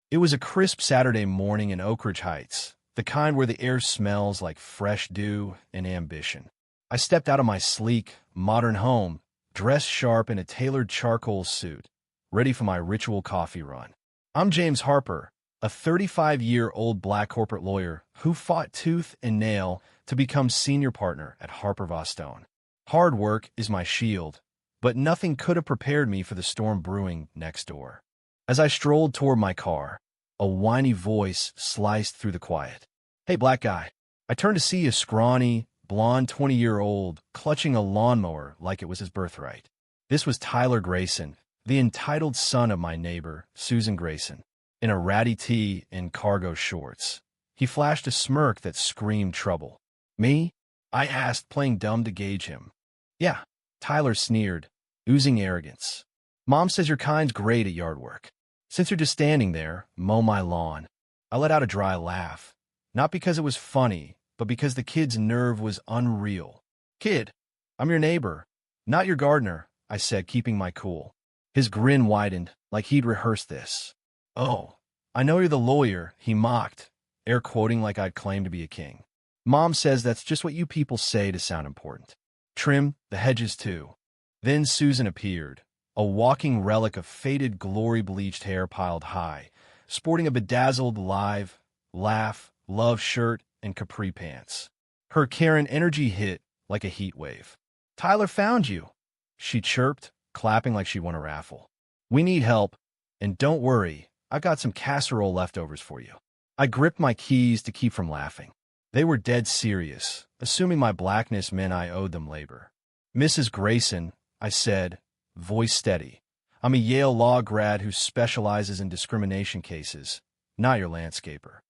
It was a crisp Saturday morning in Oak Ridge Heights, the kind where the air smells like fresh dew and ambition. I stepped out of my sleek, modern home, dressed sharp in a tailored charcoal suit, ready for my ritual coffee run. I'm James Harper, a 35-year-old black corporate lawyer who fought tooth and nail to become senior partner at Harper Vostone. Hard work is my shield, but nothing could have prepared me for the storm brewing next door. As I strolled toward my car, a whiny voice sliced through the quiet. "Hey, black guy." I turned to see a scrawny, blonde 20-year-old clutching a lawnmower like it was his birthright. This was Tyler Grayson, the entitled son of my neighbor, Susan Grayson, in a ratty tee and cargo shorts. He flashed a smirk that screamed trouble. "Me?" I asked, playing dumb to gauge him. "Yeah," Tyler sneered, oozing arrogance. "Mom says your kind's great at yard work. Since you're just standing there, mow my lawn." I let out a dry laugh, not because it was funny, but because the kid's nerve was unreal. "Kid, I'm your neighbor, not your gardener," I said, keeping my cool. His grin widened, like he'd rehearsed this. "Oh, I know you're the lawyer," he mocked, air quoting like I'd claimed to be a king. "Mom says that's just what you people say to sound important. Trim the hedges, too." Then Susan appeared, a walking relic of faded glory-bleached hair piled high, sporting a bedazzled laugh, love shirt, and capri pants. Her Karen energy hit like a heat wave. "Tyler found you," she chirped, clapping like she won a raffle. "We need help, and don't worry, I've got some casserole leftovers for you." I gripped my keys to keep from laughing. They were dead serious, assuming my blackness meant I owed them labor. "Mrs. Grayson," I said, voice steady, "I'm a Yale law grad who specializes in discrimination cases, not your landscaper."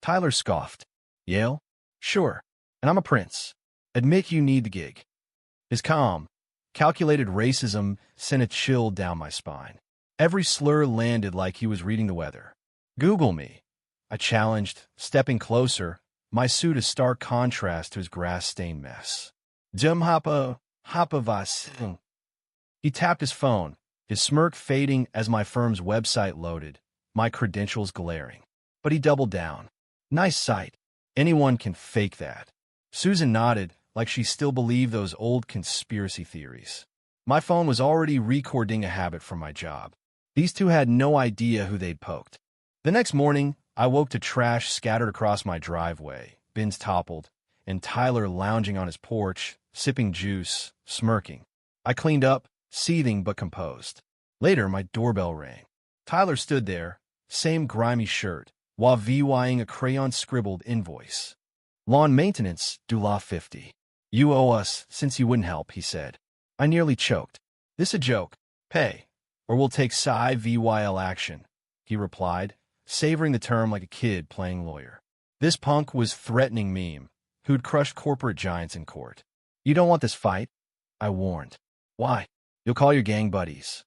Tyler scoffed. "Yale? Sure. And I'm a prince. Admit you need the gig." His calm, calculated racism sent a chill down my spine. Every slur landed like he was reading the weather. "Google me," I challenged, stepping closer, my suit a stark contrast to his grass-stained mess. "Jum hapa vas." He tapped his phone, his smirk fading as my firm's website loaded, my credentials glaring. But he doubled down. "Nice site. Anyone can fake that." Susan nodded, like she still believed those old conspiracy theories. My phone was already recording a habit from my job. These two had no idea who they'd poked. The next morning, I woke to trash scattered across my driveway, bins toppled, and Tyler lounging on his porch, sipping juice, smirking. I cleaned up, seething but composed. Later, my doorbell rang. Tyler stood there, same grimy shirt, while VYing a crayon-scribbled invoice. "Lawn maintenance, $50. You owe us since you wouldn't help," he said. I nearly choked. "This a joke. Pay, or we'll take Psy VYL action," he replied, savoring the term like a kid playing lawyer. This punk was threatening meme, who'd crushed corporate giants in court. "You don't want this fight?" I warned. "Why? You'll call your gang buddies."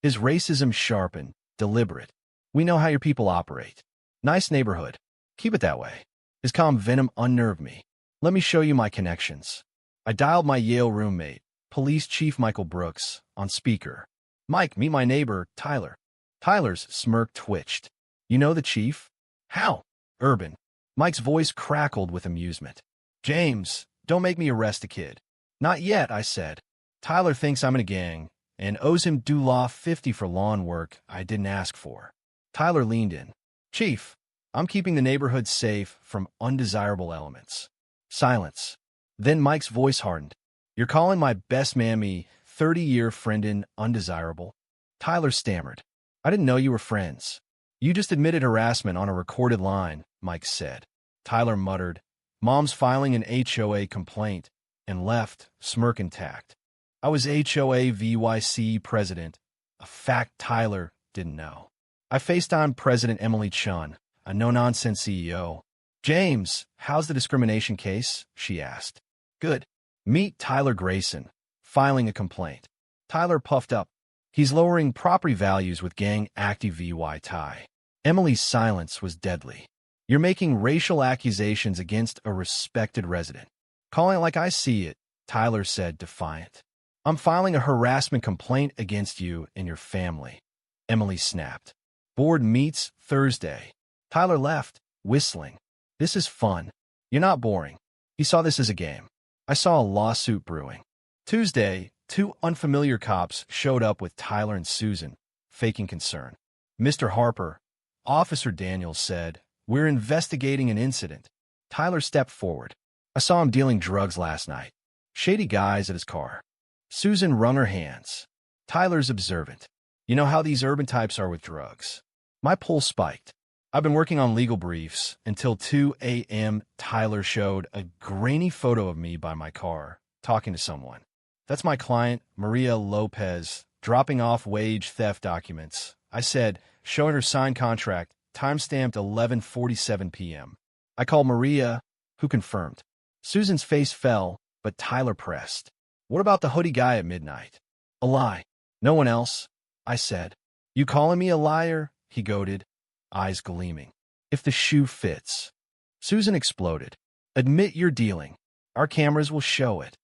His racism sharpened, deliberate. "We know how your people operate. Nice neighborhood. Keep it that way." His calm venom unnerved me. "Let me show you my connections." I dialed my Yale roommate, Police Chief Michael Brooks, on speaker. "Mike, meet my neighbor, Tyler." Tyler's smirk twitched. "You know the chief?" "How?" "Urban." Mike's voice crackled with amusement. "James, don't make me arrest a kid." "Not yet," I said. "Tyler thinks I'm in a gang and owes him $50 for lawn work I didn't ask for." Tyler leaned in. "Chief, I'm keeping the neighborhood safe from undesirable elements." Silence. Then Mike's voice hardened. "You're calling my best mammy 30-year friendin' undesirable?" Tyler stammered. "I didn't know you were friends." "You just admitted harassment on a recorded line," Mike said. Tyler muttered, "Mom's filing an HOA complaint," and left, smirk intact. I was HOA VYC president, a fact Tyler didn't know. I FaceTimed President Emily Chun, a no-nonsense CEO. "James, how's the discrimination case?" she asked. "Good. Meet Tyler Grayson, filing a complaint." Tyler puffed up. "He's lowering property values with gang active VY tie." Emily's silence was deadly. "You're making racial accusations against a respected resident." "Calling it like I see it," Tyler said, defiant. "I'm filing a harassment complaint against you and your family," Emily snapped. Board meets Thursday. Tyler left, whistling. This is fun. You're not boring. He saw this as a game. I saw a lawsuit brewing. Tuesday, two unfamiliar cops showed up with Tyler and Susan, faking concern. Mr. Harper, Officer Daniels said, "We're investigating an incident." Tyler stepped forward. "I saw him dealing drugs last night. Shady guys at his car." Susan wrung her hands. Tyler's observant. "You know how these urban types are with drugs." My pulse spiked. "I've been working on legal briefs until 2 a.m. Tyler showed a grainy photo of me by my car, talking to someone. "That's my client, Maria Lopez, dropping off wage theft documents," I said, showing her signed contract, time-stamped 11:47 p.m. I called Maria, who confirmed. Susan's face fell, but Tyler pressed. "What about the hoodie guy at midnight?" "A lie. No one else," I said. "You calling me a liar?" he goaded, eyes gleaming. "If the shoe fits." Susan exploded. "Admit you're dealing. Our cameras will show it."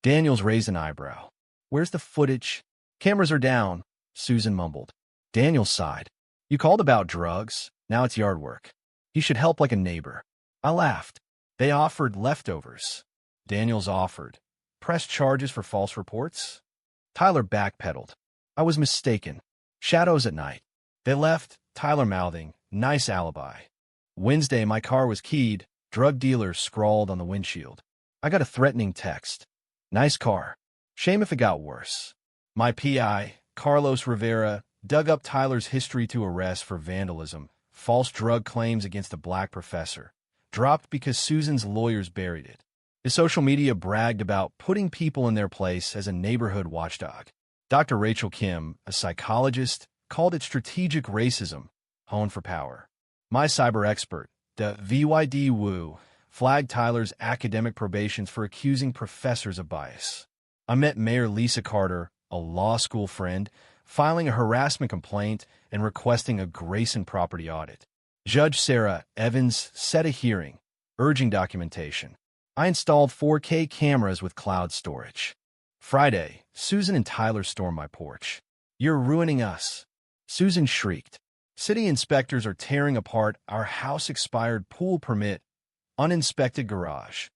Daniels raised an eyebrow. "Where's the footage?" "Cameras are down," Susan mumbled. Daniels sighed. "You called about drugs. Now it's yard work. You should help like a neighbor." I laughed. "They offered leftovers." Daniels offered. "Press charges for false reports?" Tyler backpedaled. "I was mistaken. Shadows at night." They left, Tyler mouthing, "Nice alibi." Wednesday, my car was keyed, drug dealer scrawled on the windshield. I got a threatening text. "Nice car. Shame if it got worse." My PI, Carlos Rivera, dug up Tyler's history to arrest for vandalism, false drug claims against a black professor, dropped because Susan's lawyers buried it. His social media bragged about putting people in their place as a neighborhood watchdog. Dr. Rachel Kim, a psychologist, called it strategic racism, honed for power. My cyber expert, the VYD Wu, flagged Tyler's academic probations for accusing professors of bias. I met Mayor Lisa Carter, a law school friend, filing a harassment complaint and requesting a Grayson property audit. Judge Sarah Evans set a hearing, urging documentation. I installed 4K cameras with cloud storage. Friday, Susan and Tyler stormed my porch. "You're ruining us." Susan shrieked. "City inspectors are tearing apart our house-expired pool permit, uninspected garage."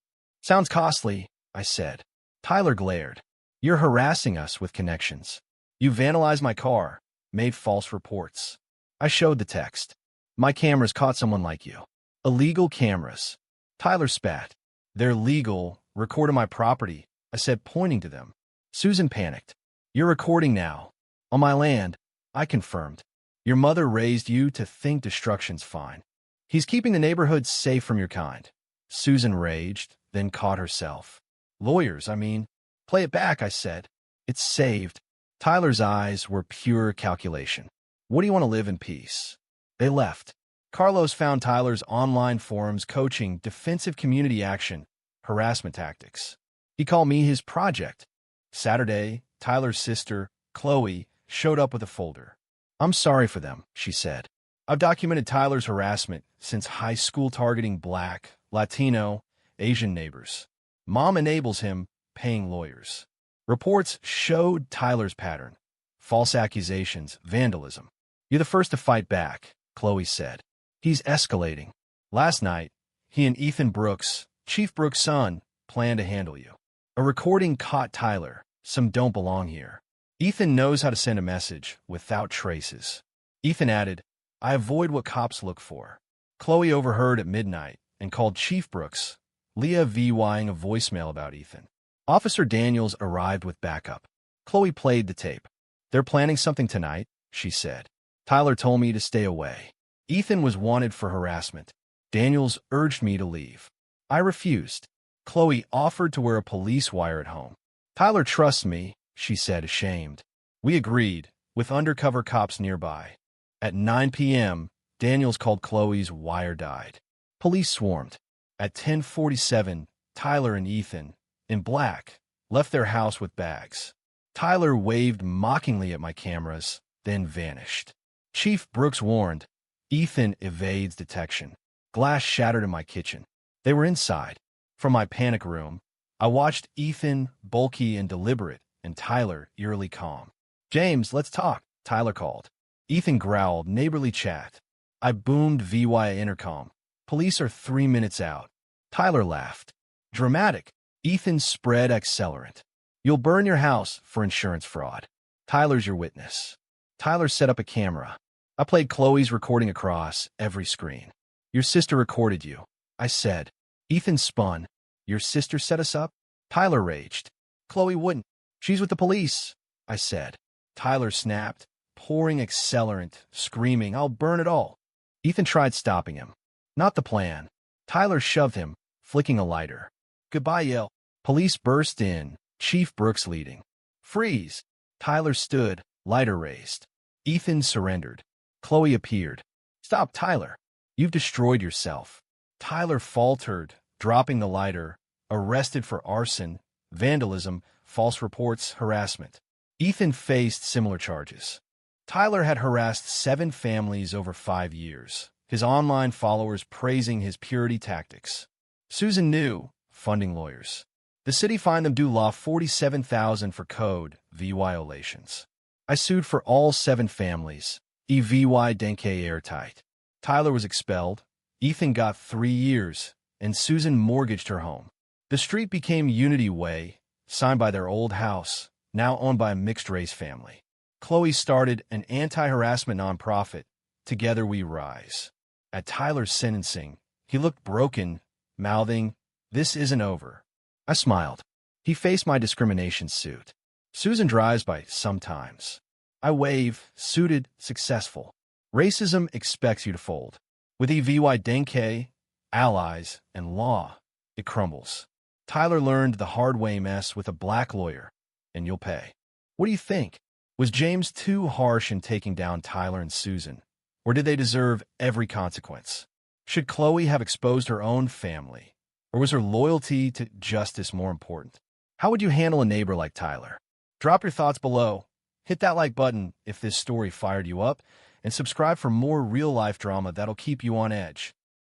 "Sounds costly," I said. Tyler glared. "You're harassing us with connections. You vandalized my car, made false reports." I showed the text. "My cameras caught someone like you." "Illegal cameras." Tyler spat. "They're legal, recorded my property," I said, pointing to them. Susan panicked. "You're recording now. On my land," I confirmed. "Your mother raised you to think destruction's fine. He's keeping the neighborhood safe from your kind." Susan raged, then caught herself. "Lawyers, I mean." "Play it back," I said. "It's saved." Tyler's eyes were pure calculation. "What do you want to live in peace?" They left. Carlos found Tyler's online forums coaching defensive community action, harassment tactics. He called me his project. Saturday, Tyler's sister, Chloe, showed up with a folder. "I'm sorry for them," she said. "I've documented Tyler's harassment since high school, targeting Black, Latino, Asian neighbors. Mom enables him, paying lawyers." Reports showed Tyler's pattern. False accusations, vandalism. "You're the first to fight back," Chloe said. "He's escalating. Last night, he and Ethan Brooks, Chief Brooks' son, plan to handle you." A recording caught Tyler. "Some don't belong here." Ethan knows how to send a message without traces. Ethan added, "I avoid what cops look for." Chloe overheard at midnight and called Chief Brooks, Leah VYing a voicemail about Ethan. Officer Daniels arrived with backup. Chloe played the tape. "They're planning something tonight," she said. "Tyler told me to stay away. Ethan was wanted for harassment. Daniels urged me to leave. I refused. Chloe offered to wear a police wire at home. Tyler trusts me," she said, ashamed. We agreed, with undercover cops nearby. At 9 p.m., Daniels called. Chloe's wire died. Police swarmed. At 10:47, Tyler and Ethan, in black, left their house with bags. Tyler waved mockingly at my cameras, then vanished. Chief Brooks warned, "Ethan evades detection." Glass shattered in my kitchen. They were inside. From my panic room, I watched Ethan, bulky and deliberate, and Tyler, eerily calm. "James, let's talk," Tyler called. Ethan growled, neighborly chat. I boomed via intercom. Police are 3 minutes out. Tyler laughed. Dramatic. Ethan spread accelerant. You'll burn your house for insurance fraud. Tyler's your witness. Tyler set up a camera. I played Chloe's recording across every screen. Your sister recorded you, I said. Ethan spun. Your sister set us up? Tyler raged. Chloe wouldn't. She's with the police, I said. Tyler snapped, pouring accelerant, screaming, I'll burn it all. Ethan tried stopping him. Not the plan. Tyler shoved him, flicking a lighter. Goodbye, yell. Police burst in, Chief Brooks leading. Freeze. Tyler stood, lighter raised. Ethan surrendered. Chloe appeared. Stop, Tyler. You've destroyed yourself. Tyler faltered, dropping the lighter, arrested for arson, vandalism, false reports, harassment. Ethan faced similar charges. Tyler had harassed 7 families over 5 years, his online followers praising his purity tactics. Susan knew, funding lawyers. The city fined them due law $47,000 for code violations. I sued for all 7 families, evidence airtight. Tyler was expelled, Ethan got 3 years, and Susan mortgaged her home. The street became Unity Way, signed by their old house, now owned by a mixed-race family. Chloe started an anti-harassment nonprofit, Together We Rise. At Tyler's sentencing, he looked broken, mouthing, "This isn't over." I smiled. He faced my discrimination suit. Susan drives by sometimes. I wave, suited, successful. Racism expects you to fold. With evidence, allies, and law, it crumbles. Tyler learned the hard way, mess with a black lawyer, and you'll pay. What do you think? Was James too harsh in taking down Tyler and Susan? Or did they deserve every consequence? Should Chloe have exposed her own family? Or was her loyalty to justice more important? How would you handle a neighbor like Tyler? Drop your thoughts below. Hit that like button if this story fired you up, and subscribe for more real-life drama that'll keep you on edge.